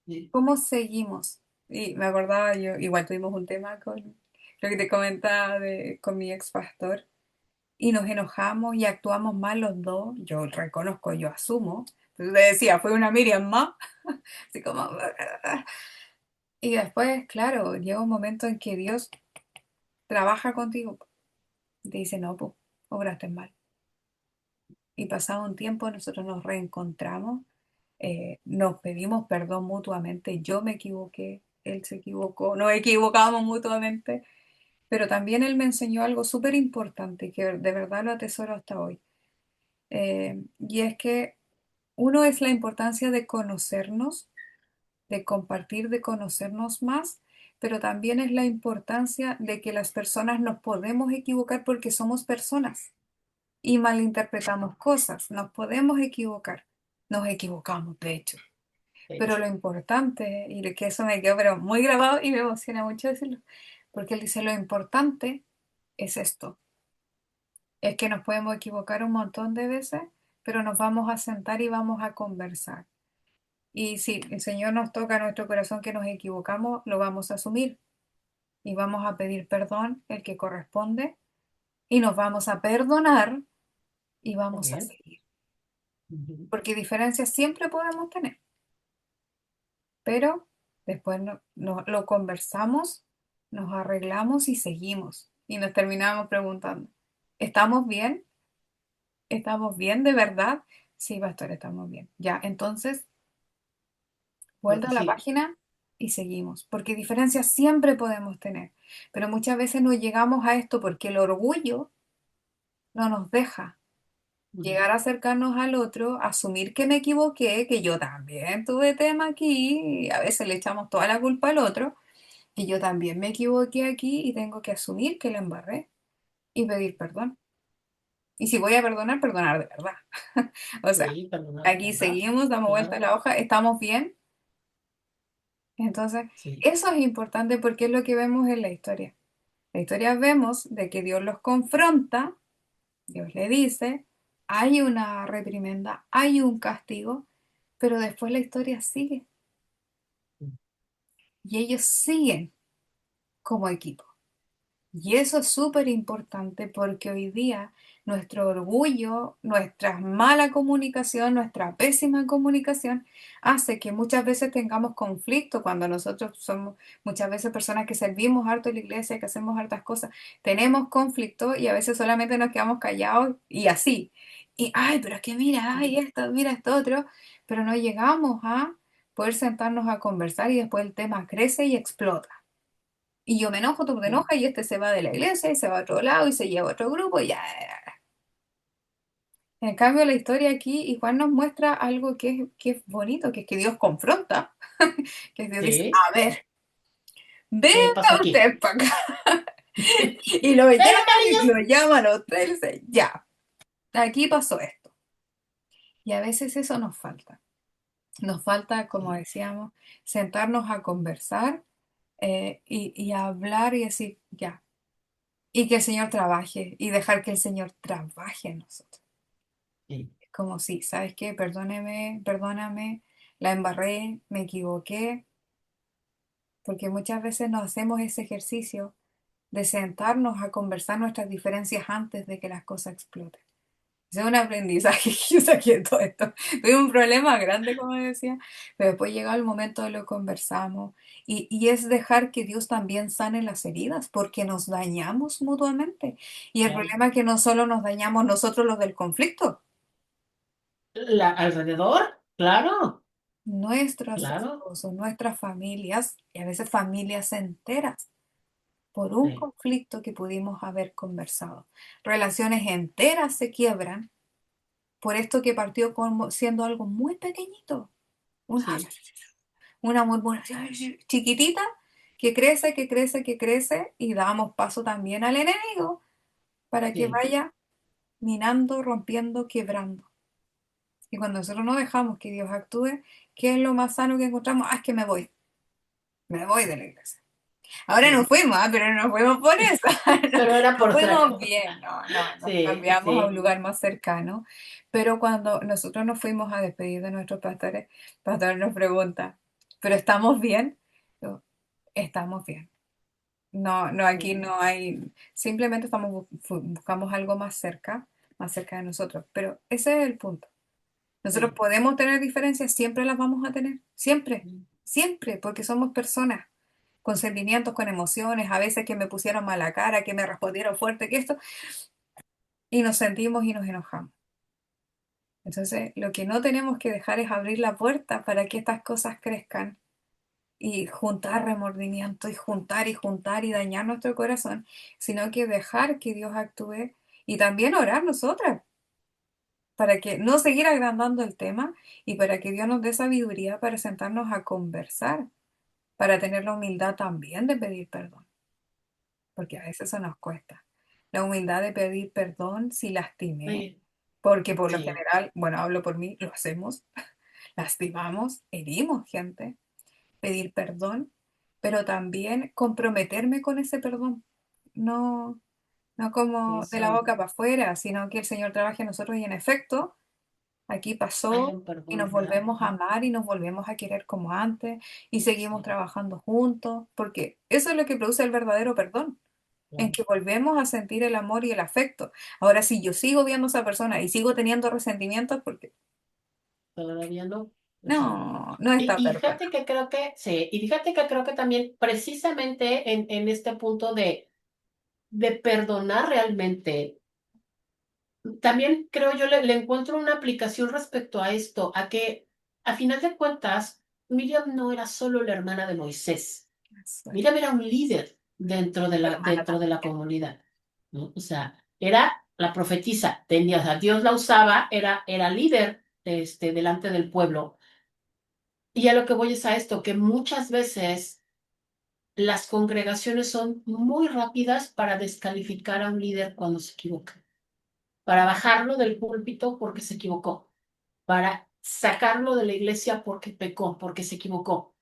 Sí, ¿Cómo seguimos? Y me acordaba, yo, igual tuvimos un tema con lo que te comentaba con mi ex pastor, y nos enojamos y actuamos mal los dos. Yo reconozco, yo asumo. Entonces le decía, fue una Miriam más, así como. Y después, claro, llega un momento en que Dios trabaja contigo y te dice, no, pues, obraste mal. Y pasado un tiempo nosotros nos reencontramos, nos pedimos perdón mutuamente, yo me equivoqué, él se equivocó, nos equivocamos mutuamente, pero también él me enseñó algo súper importante que de verdad lo atesoro hasta hoy. Y es que uno es la importancia de conocernos, de compartir, de conocernos más, pero también es la importancia de que las personas nos podemos equivocar porque somos personas y malinterpretamos cosas, nos podemos equivocar, nos equivocamos, de hecho. de Pero hecho. lo importante, y que eso me quedó pero muy grabado y me emociona mucho decirlo, porque él dice, lo importante es esto, es que nos podemos equivocar un montón de veces, pero nos vamos a sentar y vamos a conversar. Y si el Señor nos toca a nuestro corazón que nos equivocamos, lo vamos a asumir y vamos a pedir perdón, el que corresponde, y nos vamos a perdonar y Muy vamos a bien. seguir. Ujú. Porque diferencias siempre podemos tener, pero después lo conversamos, nos arreglamos y seguimos. Y nos terminamos preguntando, ¿estamos bien? ¿Estamos bien de verdad? Sí, pastor, estamos bien. Ya, entonces, Lo vuelta que a la sigue. página y seguimos, porque diferencias siempre podemos tener, pero muchas veces no llegamos a esto porque el orgullo no nos deja Ujú. llegar a acercarnos al otro, asumir que me equivoqué, que yo también tuve tema aquí, y a veces le echamos toda la culpa al otro, y yo también me equivoqué aquí y tengo que asumir que la embarré y pedir perdón. Y si voy a perdonar, perdonar de verdad. O sea, Sí, perdona, aquí ¿verdad? seguimos, damos vuelta a Claro, la hoja, estamos bien. Entonces, sí. eso es importante porque es lo que vemos en la historia. La historia vemos de que Dios los confronta, Dios le dice, hay una reprimenda, hay un castigo, pero después la historia sigue y ellos siguen como equipo. Y eso es súper importante porque hoy día nuestro orgullo, nuestra mala comunicación, nuestra pésima comunicación hace que muchas veces tengamos conflicto cuando nosotros somos muchas veces personas que servimos harto en la iglesia, que hacemos hartas cosas, tenemos conflicto y a veces solamente nos quedamos callados y así. Y, ay, pero es que mira, ay, esto, mira esto otro, pero no llegamos a poder sentarnos a conversar y después el tema crece y explota. Y yo me enojo, tú te Sí, enojas y este se va de la iglesia y se va a otro lado y se lleva a otro grupo y ya. En cambio, la historia aquí igual nos muestra algo que es bonito, que es que Dios confronta, que Dios dice, sí. a ver, ¿Qué pasó venga aquí? usted para acá. Y Ven acá, niños. lo llaman a usted y le dice, ya, aquí pasó esto. Y a veces eso nos falta. Nos falta, como Sí, decíamos, sentarnos a conversar y a hablar y decir, ya, y que el Señor trabaje y dejar que el Señor trabaje en nosotros. sí, Como si, ¿sabes qué? Perdóneme, perdóname, la embarré, me equivoqué, porque muchas veces nos hacemos ese ejercicio de sentarnos a conversar nuestras diferencias antes de que las cosas exploten. Ese es un aprendizaje que yo saqué de todo esto. Tuve un problema grande, como decía, pero después llegó el momento de lo conversamos y es dejar que Dios también sane las heridas, porque nos dañamos mutuamente. Y el Claro. problema es que no solo nos dañamos nosotros los del conflicto, Alrededor, claro, nuestros claro. esposos, nuestras familias y a veces familias enteras, por un Sí, conflicto que pudimos haber conversado. Relaciones enteras se quiebran por esto que partió como siendo algo muy pequeñito. Una, sí, una murmuración chiquitita que crece, que crece, que crece y damos paso también al enemigo para que sí, vaya minando, rompiendo, quebrando. Y cuando nosotros no dejamos que Dios actúe, ¿qué es lo más sano que encontramos? Ah, es que me voy de la iglesia. Ahora nos sí. fuimos, pero no nos fuimos por eso. No, Pero era nos por otra fuimos cosa. bien, no, nos Sí, cambiamos a un sí, lugar más cercano. Pero cuando nosotros nos fuimos a despedir de nuestros pastores, el pastor nos pregunta, ¿pero estamos bien? Yo, estamos bien. No, no, aquí sí, no hay, simplemente estamos buscamos algo más cerca de nosotros. Pero ese es el punto. Nosotros sí. podemos tener diferencias, siempre las vamos a tener, siempre, Sí. siempre, porque somos personas con sentimientos, con emociones, a veces que me pusieron mala cara, que me respondieron fuerte, que esto, y nos sentimos y nos enojamos. Entonces, lo que no tenemos que dejar es abrir la puerta para que estas cosas crezcan y juntar remordimiento y juntar y dañar nuestro corazón, sino que dejar que Dios actúe y también orar nosotras para que no seguir agrandando el tema y para que Dios nos dé sabiduría para sentarnos a conversar, para tener la humildad también de pedir perdón, porque a veces eso nos cuesta. La humildad de pedir perdón si lastimé, Sí, porque por lo sí, general, bueno, hablo por mí, lo hacemos, lastimamos, herimos gente, pedir perdón, pero también comprometerme con ese perdón. No, no como de la eso. boca para afuera, sino que el Señor trabaje en nosotros y en efecto aquí Hay pasó un y nos perdón real. volvemos a amar y nos volvemos a querer como antes y seguimos Sí, trabajando juntos, porque eso es lo que produce el verdadero perdón, en claro. que volvemos a sentir el amor y el afecto. Ahora, si yo sigo viendo a esa persona y sigo teniendo resentimientos, porque Todavía no. Sí. no, no está Y perfecto. fíjate que creo que, sí, y fíjate que creo que también precisamente en este punto de perdonar realmente, también creo yo le encuentro una aplicación respecto a esto, a que a final de cuentas, Miriam no era solo la hermana de Moisés. Eso es. Miriam era un líder Hermana dentro de la también. comunidad, ¿no? O sea, era la profetisa, tenía, o sea, Dios la usaba, era líder delante del pueblo. Y a lo que voy es a esto, que muchas veces las congregaciones son muy rápidas para descalificar a un líder cuando se equivoca, para bajarlo del púlpito porque se equivocó, para sacarlo de la iglesia porque pecó, porque se equivocó.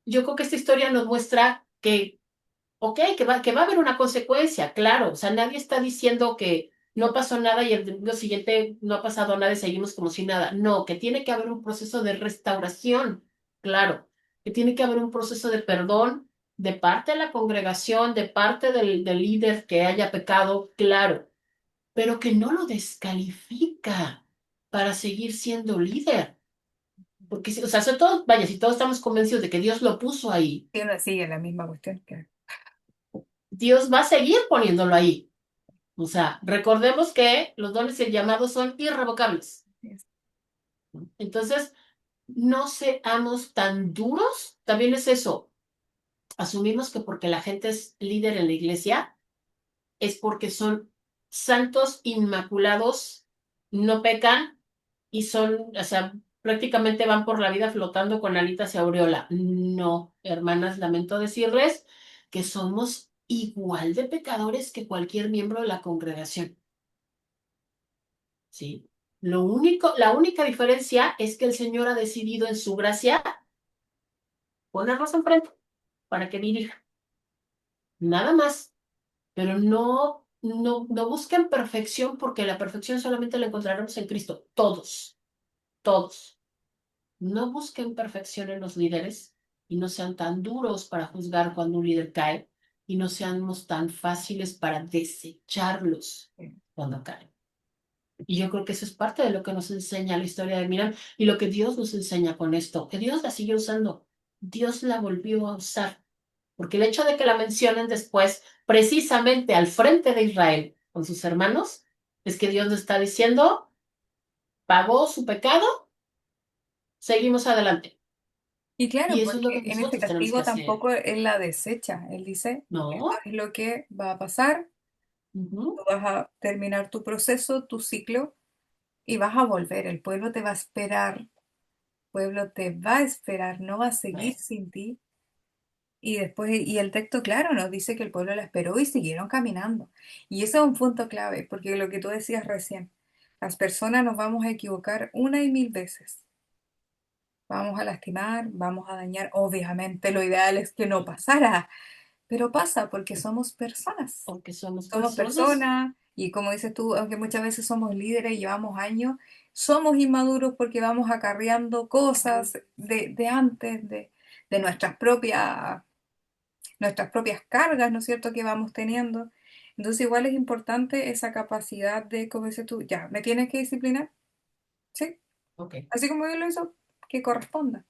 Yo creo que esta historia nos muestra que ok, que va a haber una consecuencia, claro. O sea, nadie está diciendo que no pasó nada y el domingo siguiente no ha pasado nada y seguimos como si nada. No, que tiene que haber un proceso de restauración, claro. Que tiene que haber un proceso de perdón de parte de la congregación, de parte del líder que haya pecado, claro. Pero que no lo descalifica para seguir siendo líder. Porque, o sea, sobre todo, vaya, si todos estamos convencidos de que Dios lo puso ahí, Sí, uno sigue la misma cuestión que... Dios va a seguir poniéndolo ahí. O sea, recordemos que los dones y el llamado son irrevocables. Entonces, no seamos tan duros. También es eso. Asumimos que porque la gente es líder en la iglesia, es porque son santos, inmaculados, no pecan y son, o sea, prácticamente van por la vida flotando con alitas y aureola. No, hermanas, lamento decirles que somos igual de pecadores que cualquier miembro de la congregación. ¿Sí? La única diferencia es que el Señor ha decidido en su gracia ponernos enfrente para que dirija. Nada más. Pero no busquen perfección porque la perfección solamente la encontraremos en Cristo. Todos, todos. No busquen perfección en los líderes y no sean tan duros para juzgar cuando un líder cae, y no seamos tan fáciles para desecharlos Sí. cuando caen. Y yo creo que eso es parte de lo que nos enseña la historia de Miriam y lo que Dios nos enseña con esto, que Dios la siguió usando, Dios la volvió a usar, porque el hecho de que la mencionen después, precisamente al frente de Israel con sus hermanos, es que Dios le está diciendo, pagó su pecado, seguimos adelante. Y claro, Y eso es lo porque que en este nosotros tenemos que castigo hacer. tampoco Él la desecha. Él dice, esto No. es lo que va a pasar, tú Ujú. vas a terminar tu proceso, tu ciclo, y vas a volver. El pueblo te va a esperar, el pueblo te va a esperar, no va a seguir Bueno, sin ti. Y después, y el texto claro nos dice que el pueblo la esperó y siguieron caminando. Y eso es un punto clave, porque lo que tú decías recién, las personas nos vamos a equivocar una y mil veces. Vamos a lastimar, vamos a dañar. Obviamente lo ideal es que no pasara, pero pasa porque somos personas. porque somos Somos personas. personas y como dices tú, aunque muchas veces somos líderes y llevamos años, somos inmaduros porque vamos acarreando cosas de antes, de nuestras propias cargas, ¿no es cierto?, que vamos teniendo. Entonces igual es importante esa capacidad de, como dices tú, ya, ¿me tienes que disciplinar? Sí, Ok. así como yo lo hizo, que corresponda.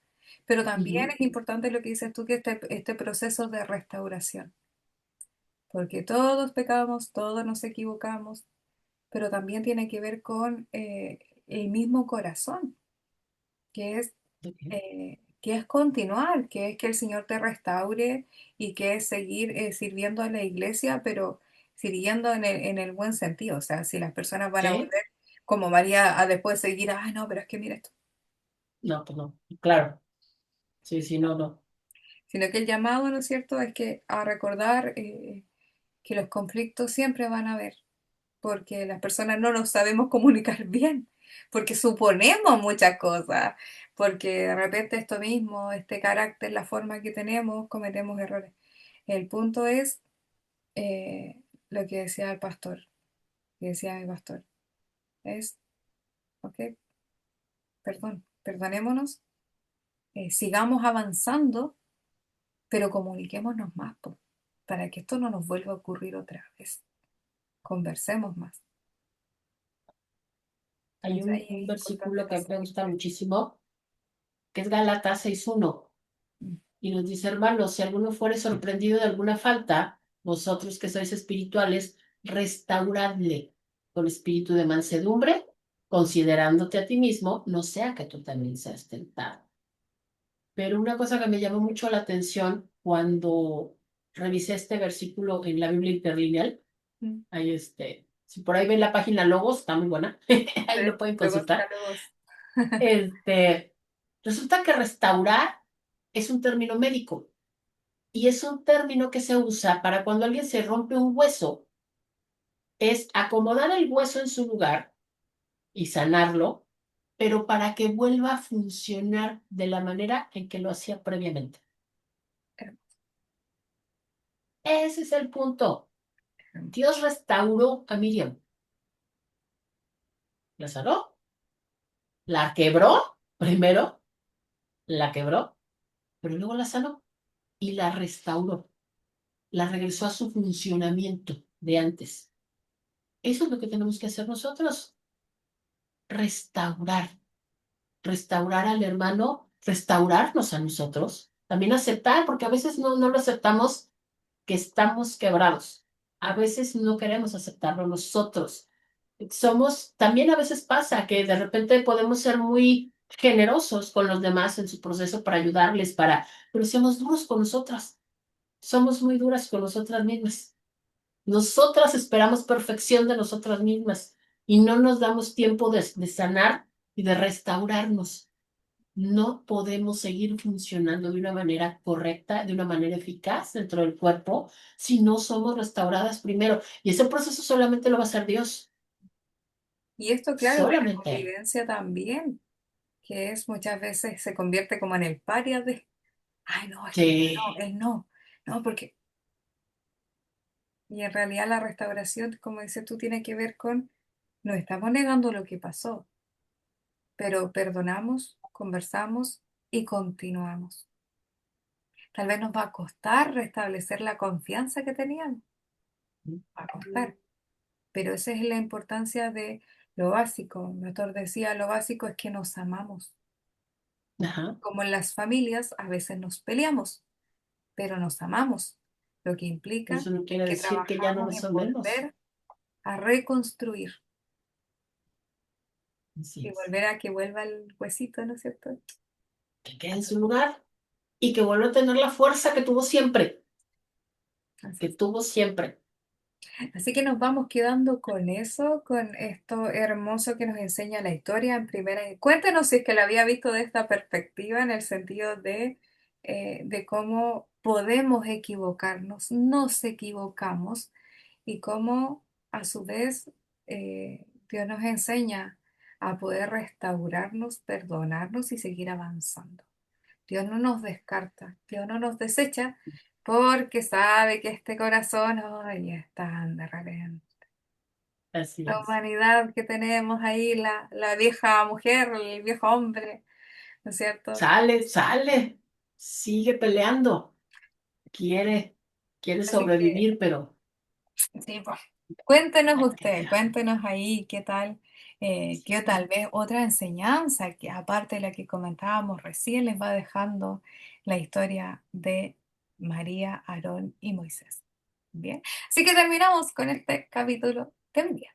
Pero también Ujú. es importante lo que dices tú, que este proceso de restauración, porque todos pecamos, todos nos equivocamos, pero también tiene que ver con el mismo corazón, que es, Ok. que es continuar, que es que el Señor te restaure y que es seguir sirviendo a la iglesia, pero sirviendo en el buen sentido. O sea, si las personas van a ¿Sí? volver como María a después seguir, ay no, pero es que mira esto, No, pues no. Claro. Sí, sí, no, no. sino que el llamado, ¿no es cierto?, es que a recordar que los conflictos siempre van a haber, porque las personas no nos sabemos comunicar bien, porque suponemos muchas cosas, porque de repente esto mismo, este carácter, la forma que tenemos, cometemos errores. El punto es lo que decía el pastor, que decía mi pastor, es, ok, perdón, perdonémonos, sigamos avanzando, pero comuniquémonos más, po, para que esto no nos vuelva a ocurrir otra vez. Conversemos más. Hay Entonces ahí un es importante versículo la que me gusta sinceridad. muchísimo, que es Gálatas 6:1, Mm. y nos dice, hermanos, si alguno fuere sorprendido de alguna falta, vosotros que sois espirituales, restauradle con espíritu de mansedumbre, considerándote a ti mismo, no sea que tú también seas tentado. Pero una cosa que me llamó mucho la atención cuando revisé este versículo en la Biblia interlineal, Mm. ahí si por ahí ven la página Logos, está muy buena, ahí Sí, lo pueden luego consultar. saca los... Este, resulta que restaurar es un término médico y es un término que se usa para cuando alguien se rompe un hueso, es acomodar el hueso en su lugar y sanarlo, pero para que vuelva a funcionar de la manera en que lo hacía previamente. Ese es el punto. Dios restauró a Miriam, la sanó, la quebró primero, la quebró, pero luego la sanó y la restauró, la regresó a su funcionamiento de antes. Eso es lo que tenemos que hacer nosotros, restaurar, restaurar al hermano, restaurarnos a nosotros, también aceptar, porque a veces no lo aceptamos que estamos quebrados. A veces no queremos aceptarlo nosotros. También a veces pasa que de repente podemos ser muy generosos con los demás en su proceso para ayudarles, pero seamos duros con nosotras. Somos muy duras con nosotras mismas. Nosotras esperamos perfección de nosotras mismas y no nos damos tiempo de sanar y de restaurarnos. No podemos seguir funcionando de una manera correcta, de una manera eficaz dentro del cuerpo, si no somos restauradas primero. Y ese proceso solamente lo va a hacer Dios. Y esto, claro, de la Solamente Él. convivencia también, que es muchas veces se convierte como en el paria de, ay, no, es que no, Sí. él no, no, porque, y en realidad la restauración, como dices tú, tiene que ver con, no estamos negando lo que pasó, pero perdonamos, conversamos y continuamos. Tal vez nos va a costar restablecer la confianza que teníamos, va a costar. Pero esa es la importancia de lo básico. Mi autor decía, lo básico es que nos amamos. Ajá. Como en las familias, a veces nos peleamos, pero nos amamos, lo que implica Eso no quiere que decir que ya no trabajamos lo en son menos. volver a reconstruir Así y es. volver a que vuelva el huesito, ¿no es cierto? Que quede en su lugar y que vuelva a tener la fuerza Así que es. tuvo siempre. Así que nos vamos quedando con eso, con esto hermoso que nos enseña la historia en primera. Cuéntenos si es que la había visto de esta perspectiva, en el sentido de cómo podemos equivocarnos, nos equivocamos y cómo a su vez Dios nos enseña a poder restaurarnos, perdonarnos y seguir avanzando. Dios no nos descarta, Dios no nos desecha porque sabe que este corazón hoy está de repente. Así La es. humanidad que tenemos ahí, la vieja mujer, el viejo hombre, ¿no es cierto? Sale, sale. Sigue peleando. Quiere, quiere Así que, sobrevivir, pero sí, pues, cuéntenos hay que usted, dejar. cuéntenos ahí qué tal, qué tal vez otra enseñanza que aparte de la que comentábamos recién les va dejando la historia de María, Aarón y Moisés. Bien, así que terminamos con este capítulo del día.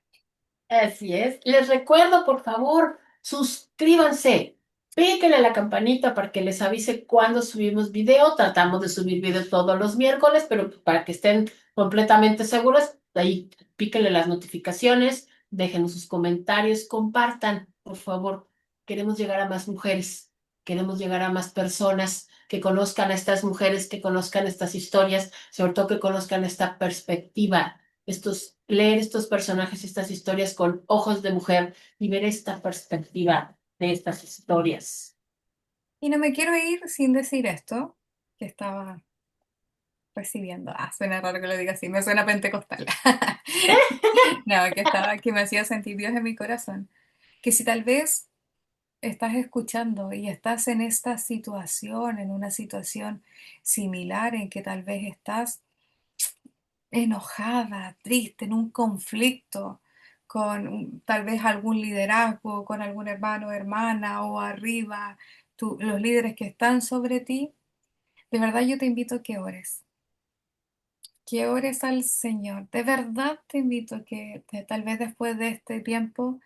Así es. Les recuerdo, por favor, suscríbanse. Píquenle a la campanita para que les avise cuando subimos video. Tratamos de subir video todos los miércoles, pero para que estén completamente seguros, ahí píquenle las notificaciones, déjenos sus comentarios, compartan, por favor. Queremos llegar a más mujeres, queremos llegar a más personas que conozcan a estas mujeres, que conozcan estas historias, sobre todo que conozcan esta perspectiva leer estos personajes, estas historias con ojos de mujer y ver esta perspectiva de estas historias. Y no me quiero ir sin decir esto que estaba recibiendo. Ah, suena raro que lo diga así, me suena pentecostal. No, que me hacía sentir Dios en mi corazón. Que si tal vez estás escuchando y estás en esta situación, en una situación similar en que tal vez estás enojada, triste, en un conflicto con tal vez algún liderazgo, con algún hermano o hermana o arriba, los líderes que están sobre ti, de verdad yo te invito a que ores al Señor. De verdad te invito a que tal vez después de este tiempo,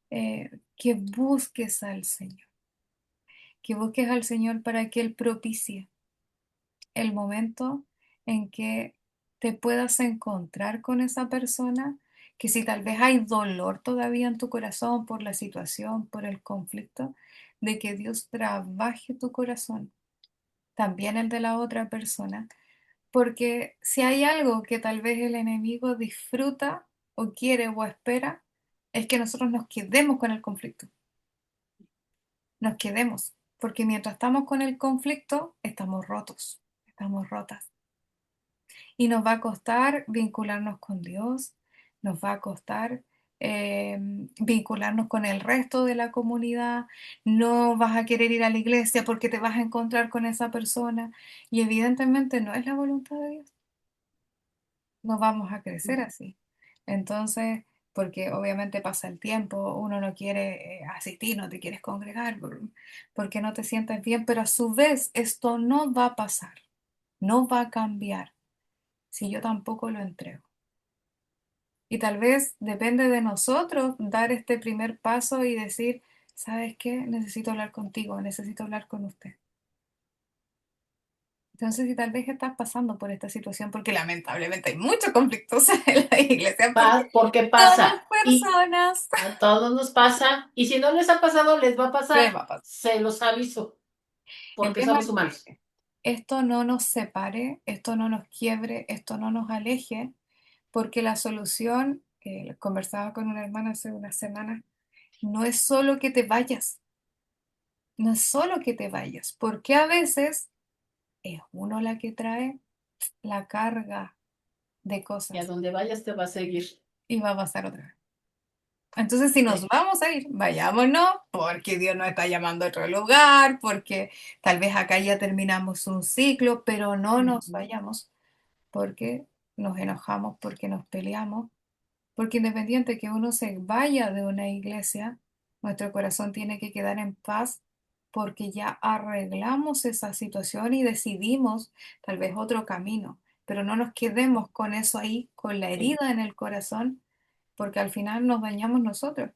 que busques al Señor, que busques al Señor para que Él propicie el momento en que te puedas encontrar con esa persona, que si tal vez hay dolor todavía en tu corazón por la situación, por el conflicto, de que Dios trabaje tu corazón, también el de la otra persona, porque si hay algo que tal vez el enemigo disfruta o quiere o espera, es que nosotros nos quedemos con el conflicto, nos quedemos, porque mientras estamos con el conflicto, estamos rotos, estamos rotas. Y nos va a costar vincularnos con Dios, nos va a costar vincularnos con el resto de la comunidad, no vas a querer ir a la iglesia porque te vas a encontrar con esa persona y evidentemente no es la voluntad de Dios. No vamos a crecer así. Entonces, porque obviamente pasa el tiempo, uno no quiere asistir, no te quieres congregar porque no te sientes bien, pero a su vez esto no va a pasar, no va a cambiar si yo tampoco lo entrego. Y tal vez depende de nosotros dar este primer paso y decir, ¿sabes qué? Necesito hablar contigo, necesito hablar con usted. Entonces, si tal vez estás pasando por esta situación, porque lamentablemente hay muchos conflictos en la iglesia, porque Porque somos pasa y personas. a todos nos pasa y si no les ha pasado, les va a ¿Qué pasar. va a pasar? Se los aviso, El porque tema somos es humanos. que esto no nos separe, esto no nos quiebre, esto no nos aleje, porque la solución, conversaba con una hermana hace unas semanas, no es solo que te vayas, no es solo que te vayas, porque a veces es uno la que trae la carga de Y a cosas donde vayas te va a seguir. y va a pasar otra vez. Entonces, si nos Sí. vamos a ir, vayámonos porque Dios nos está llamando a otro lugar, porque tal vez acá ya terminamos un ciclo, pero no nos Ujú. vayamos porque nos enojamos, porque nos peleamos, porque independiente que uno se vaya de una iglesia, nuestro corazón tiene que quedar en paz porque ya arreglamos esa situación y decidimos tal vez otro camino, pero no nos quedemos con eso ahí, con la Sí. herida en el corazón, porque al final nos dañamos nosotros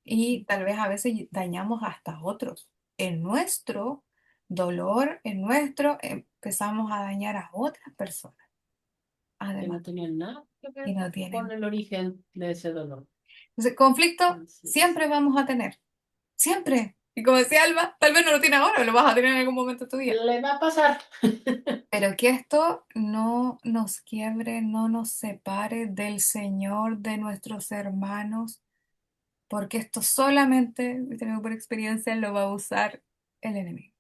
y tal vez a veces dañamos hasta otros. En nuestro dolor, en nuestro, empezamos a dañar a otras personas, Que además, no tenían nada que y ver no con tienen. el origen de ese dolor. Entonces, conflicto Así es. siempre vamos a tener, siempre. Y como decía Alba, tal vez no lo tienes ahora, lo vas a tener en algún momento de tu vida. Le va a pasar. Pero que esto no nos quiebre, no nos separe del Señor, de nuestros hermanos, porque esto solamente, y tengo por experiencia, lo va a usar el enemigo.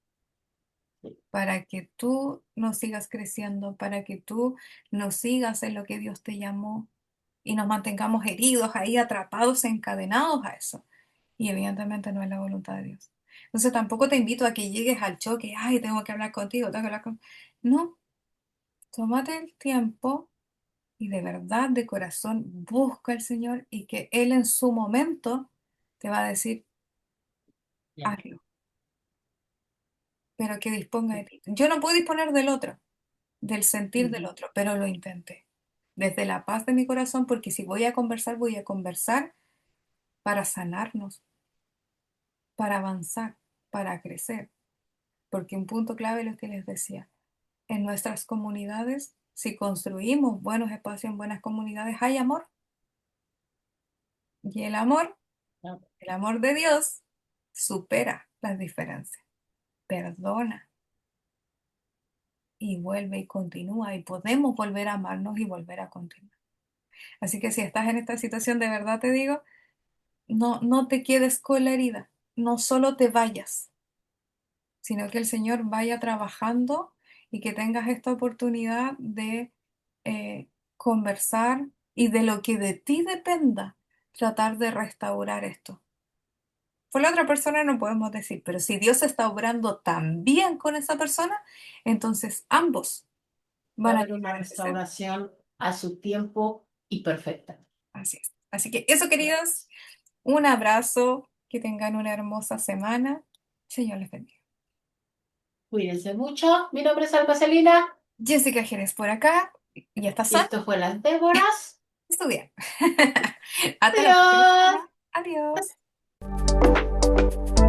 Sí. Para que tú no sigas creciendo, para que tú no sigas en lo que Dios te llamó y nos mantengamos heridos ahí, atrapados, encadenados a eso. Y evidentemente no es la voluntad de Dios. Entonces tampoco te invito a que llegues al choque, ay, tengo que hablar contigo, tengo que hablar con... No, tómate el tiempo y de verdad, de corazón, busca al Señor y que Él en su momento te va a decir, Ya. hazlo, pero que disponga de ti. Yo no puedo disponer del otro, del sentir del Ujú. otro, pero lo intenté. Desde la paz de mi corazón, porque si voy a conversar para sanarnos, para avanzar, para crecer. Porque un punto clave es lo que les decía. En nuestras comunidades, si construimos buenos espacios en buenas comunidades, hay amor. Y Ya. el amor de Dios, supera las diferencias, perdona y vuelve y continúa. Y podemos volver a amarnos y volver a continuar. Así que si estás en esta situación, de verdad te digo, no, no te quedes con la herida, no solo te vayas, sino que el Señor vaya trabajando y que tengas esta oportunidad de conversar y de lo que de ti dependa, tratar de restaurar esto. Por la otra persona no podemos decir, pero si Dios está obrando tan bien con esa persona, entonces ambos Va a van a haber una llegar a ese centro. restauración a su tiempo y perfecta. Así es. Así que eso, queridos, Gracias. un abrazo, que tengan una hermosa semana. Señor les bendiga. Cuídense mucho. Mi nombre es Alba Celina Jessica Jerez por acá, y estas y son esto fue Las Déboras. Estudiar. Hasta la próxima Adiós. semana. Adiós.